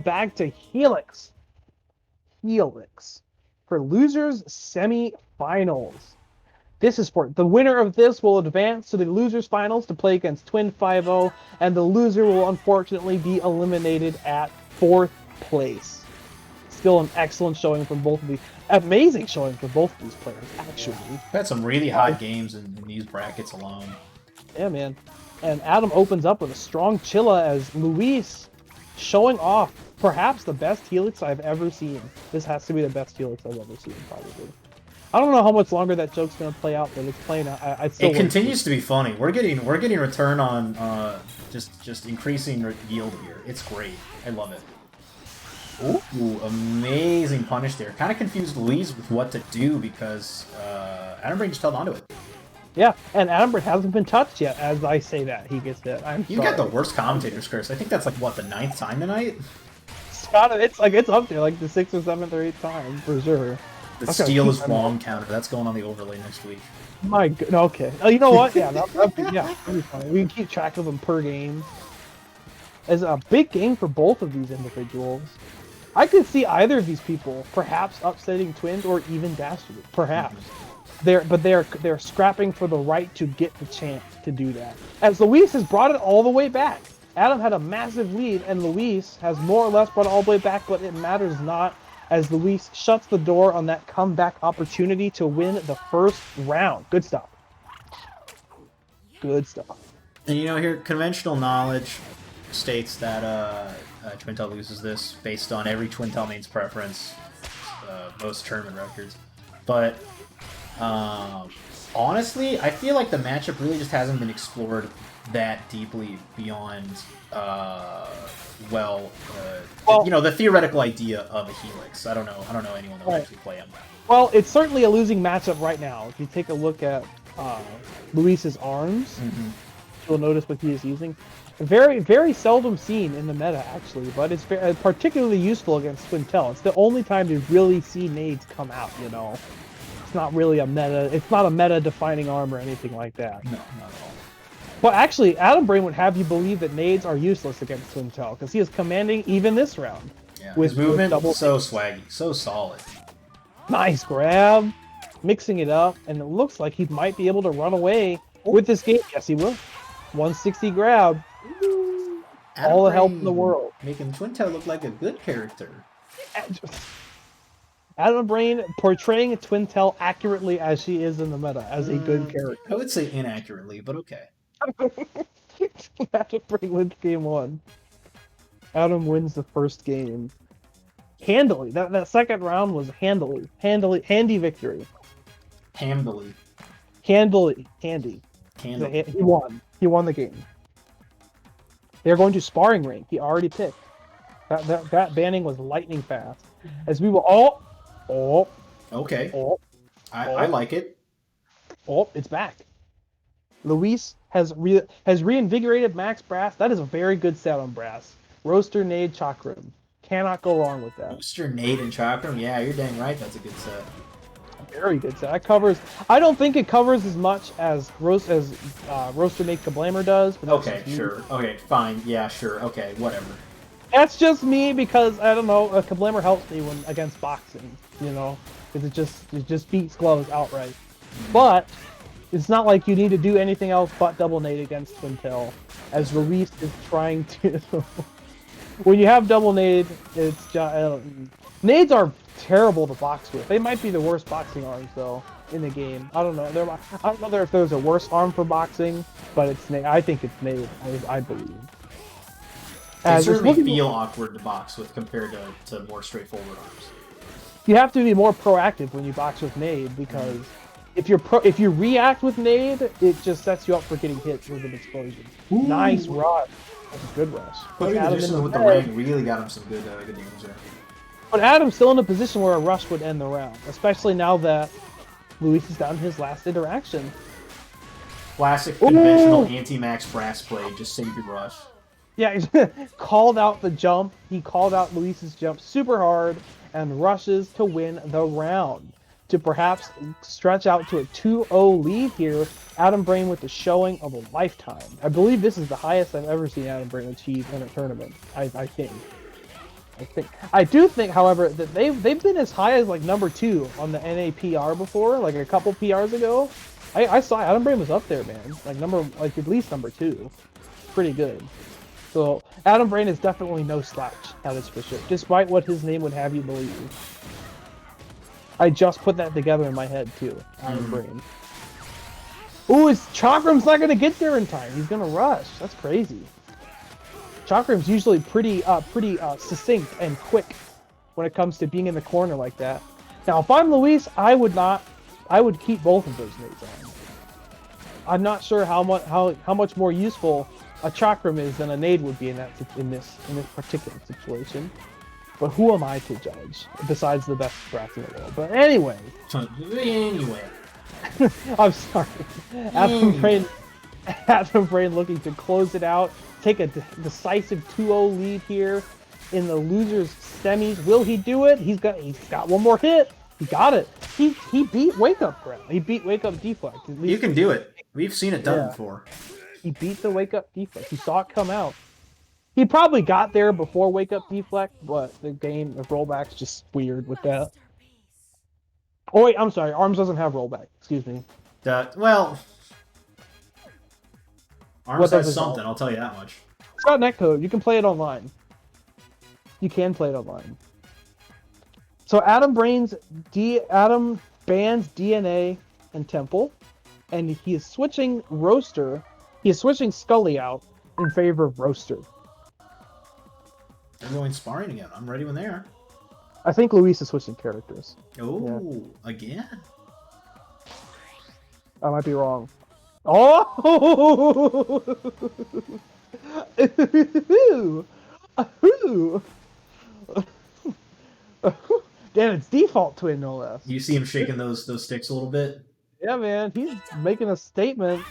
back to Helix. Helix. For losers semi-finals. This is for the winner of this will advance to the losers finals to play against Twin 5-0, and the loser will unfortunately be eliminated at 4th place. Still an excellent showing from both of these. Amazing showing for both of these players, actually. We've had some really hot games in these brackets alone. Yeah, man. And Adam opens up with a strong Chilla as Luis showing off perhaps the best Helix I've ever seen. This has to be the best Helix I've ever seen, probably. I don't know how much longer that joke's gonna play out, but it's playing out. It continues to be funny. We're getting return on just increasing yield here. It's great. I love it. Ooh, amazing punish there. Kind of confused Luis with what to do because Adam Brain just held onto it. Yeah, and Adam Brain hasn't been touched yet. As I say that, he gets hit. You got the worst commentator's curse. I think that's like what, the 9th time tonight. It's up there, like the 6th or 7th or 8th time for sure. The steal is wrong counter. That's going on the overlay next week. My God. Okay. You know what? Yeah, that'd be funny. We can keep track of them per game. It's a big game for both of these individuals. I could see either of these people perhaps upsetting Twins or even Dastardly. Perhaps. They're scrapping for the right to get the chance to do that. As Luis has brought it all the way back. Adam had a massive lead, and Luis has more or less brought it all the way back, but it matters not, as Luis shuts the door on that comeback opportunity to win the first round. Good stuff. Good stuff. And you know, here, conventional knowledge states that Twintel loses this based on every Twintel main's preference, most tournament records. But honestly, I feel like the matchup really just hasn't been explored that deeply beyond you know, the theoretical idea of a Helix. I don't know anyone that will actually play him. Well, it's certainly a losing matchup right now. If you take a look at Luis's arms, you'll notice what he is using. Very, very seldom seen in the meta, actually, but it's particularly useful against Twintel. It's the only time you really see nades come out, you know. It's not really a meta. It's not a meta-defining arm or anything like that. No, not at all. Well, actually, Adam Brain would have you believe that nades are useless against Twintel, because he is commanding even this round. Yeah, his movement, so swaggy, so solid. Nice grab, mixing it up, and it looks like he might be able to run away with this game. Yes, he will. 160 grab. All the help in the world. Making Twintel look like a good character. Adam Brain portraying Twintel accurately as she is in the meta, as a good character. I would say inaccurately, but okay. Adam Brain wins game 1. Adam wins the first game. Handily. That second round was handy victory. Handily. Handy. Handily. He won. He won the game. They're going to sparring ring. He already picked. That banning was lightning fast. As we will all. Okay. I like it. It's back. Luis has reinvigorated Max Brass. That is a very good set on Brass. Roaster, Nade, Chakram. Cannot go wrong with that. Roaster, Nade, and Chakram. Yeah, you're dang right. That's a good set. Very good set. That covers. I don't think it covers as much as Roaster Nade Kablamer does. But okay, sure. Okay, fine. Yeah, sure. Okay, whatever. That's just me because I don't know. Kablamer helps me when against boxing. You know, because it just beats gloves outright. But it's not like you need to do anything else but double nade against Twintel, as Luis is trying to. When you have double nade, it's nades are terrible to box with. They might be the worst boxing arms though in the game. I don't know. I don't know if there's a worse arm for boxing, but it's nade. I think it's nade. I believe. They certainly feel awkward to box with compared to more straightforward arms. You have to be more proactive when you box with nade because if you react with nade, it just sets you up for getting hit with an explosion. Ooh. Nice rush. That's a good rush. But Adam with the rank really got him some good damage there. But Adam's still in a position where a rush would end the round, especially now that Luis has done his last interaction. Classic conventional anti-max brass play. Just save your rush. Yeah, he called out the jump. He called out Luis's jump super hard and rushes to win the round. To perhaps stretch out to a 2-0 lead here, Adam Brain with the showing of a lifetime. I believe this is the highest I've ever seen Adam Brain achieve in a tournament, I think. I do think, however, that they've been as high as like number 2 on the NAPR before, like a couple PRs ago. I saw Adam Brain was up there, man. Like at least number 2. Pretty good. So Adam Brain is definitely no slouch, that is for sure. Despite what his name would have you believe. I just put that together in my head too. Adam Brain. Ooh, his Chakram's not gonna get there in time. He's gonna rush. That's crazy. Chakram's usually pretty succinct and quick when it comes to being in the corner like that. Now, if I'm Luis, I would keep both of those nades on. I'm not sure how much more useful a Chakram is than a nade would be in this particular situation. But who am I to judge? Besides the best brass in the world. But anyway. I'm sorry. Adam Brain looking to close it out. Take a decisive 2-0 lead here in the losers semis. Will he do it? He's got one more hit. He got it. He beat Wake Up Ground. He beat Wake Up Deflect. You can do it. We've seen it done before. He beat the Wake Up Deflect. He saw it come out. He probably got there before Wake Up Deflect, but the rollback's just weird with that. Oh wait, I'm sorry. Arms doesn't have rollback. Excuse me. Well, Arms has something, I'll tell you that much. It's got netcode. You can play it online. You can play it online. So Adam bans DNA and Temple, and he is switching Roaster. He is switching Scully out in favor of Roaster. They're going sparring again. I'm ready when they are. I think Luis is switching characters. Oh, again? I might be wrong. Oh! Damn, it's default twin, no less. You see him shaking those sticks a little bit? Yeah, man, he's making a statement.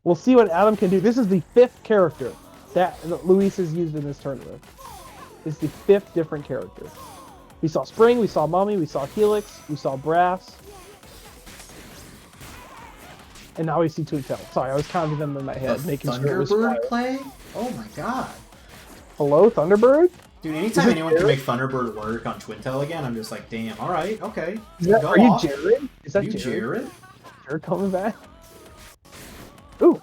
We'll see what Adam can do. This is the 5th character that Luis has used in this tournament. It's the 5th different character. We saw Spring, we saw Mummy, we saw Helix, we saw Brass. And now we see Twintail. Sorry, I was counting them in my head, making sure it was Thunderbird play? Oh my god. Hello, Thunderbird? Dude, anytime anyone can make Thunderbird work on Twintail again, I'm just like, damn, alright, okay. Are you Jared? Is that Jared? Jared coming back? Ooh.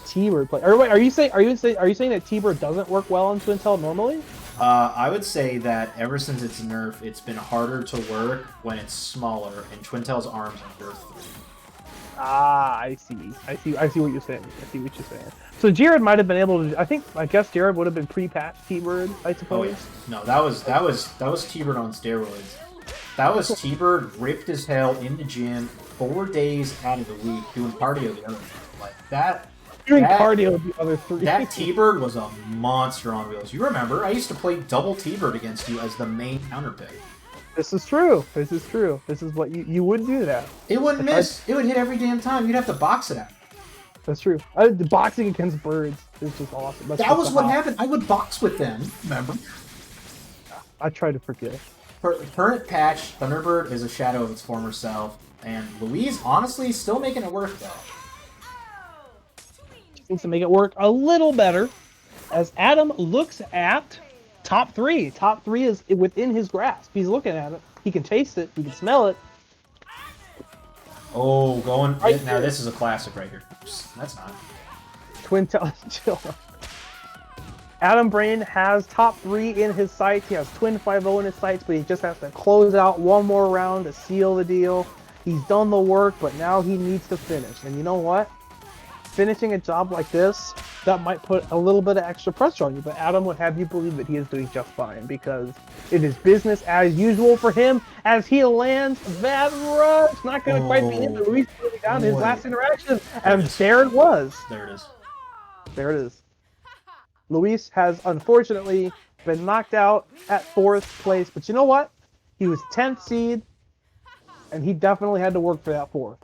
T-Bird play. Or wait, are you saying that T-Bird doesn't work well on Twintail normally? I would say that ever since its nerf, it's been harder to work when it's smaller, and Twintail's arms are nerf 3. Ah, I see what you're saying. So Jared might have been able to. I guess Jared would have been pre-patched T-Bird, I suppose. Oh yeah. No, that was T-Bird on steroids. That was T-Bird ripped as hell in the gym 4 days out of the week doing cardio the other day. Like that. Doing cardio the other 3. That T-Bird was a monster on wheels. You remember, I used to play double T-Bird against you as the main counter pick. This is true. This is what you would do that. It wouldn't miss. It would hit every damn time. You'd have to box it out. That's true. The boxing against birds is just awesome. That was what happened. I would box with them. Remember? I try to forget. Current patch, Thunderbird is a shadow of its former self, and Louise, honestly, still making it work though. Needs to make it work a little better as Adam looks at top 3. Top 3 is within his grasp. He's looking at it. He can taste it. He can smell it. Oh, going right now. This is a classic right here. That's not. Twintail. Chill. Adam Brain has top 3 in his sights. He has Twin 5-0 in his sights, but he just has to close out one more round to seal the deal. He's done the work, but now he needs to finish. And you know what? Finishing a job like this, that might put a little bit of extra pressure on you, but Adam would have you believe that he is doing just fine because it is business as usual for him as he lands that rush. Not going to quite be in the Luis down his last interaction, and there it was. There it is. There it is. Luis has unfortunately been knocked out at 4th place, but you know what? He was 10th seed, and he definitely had to work for that 4th.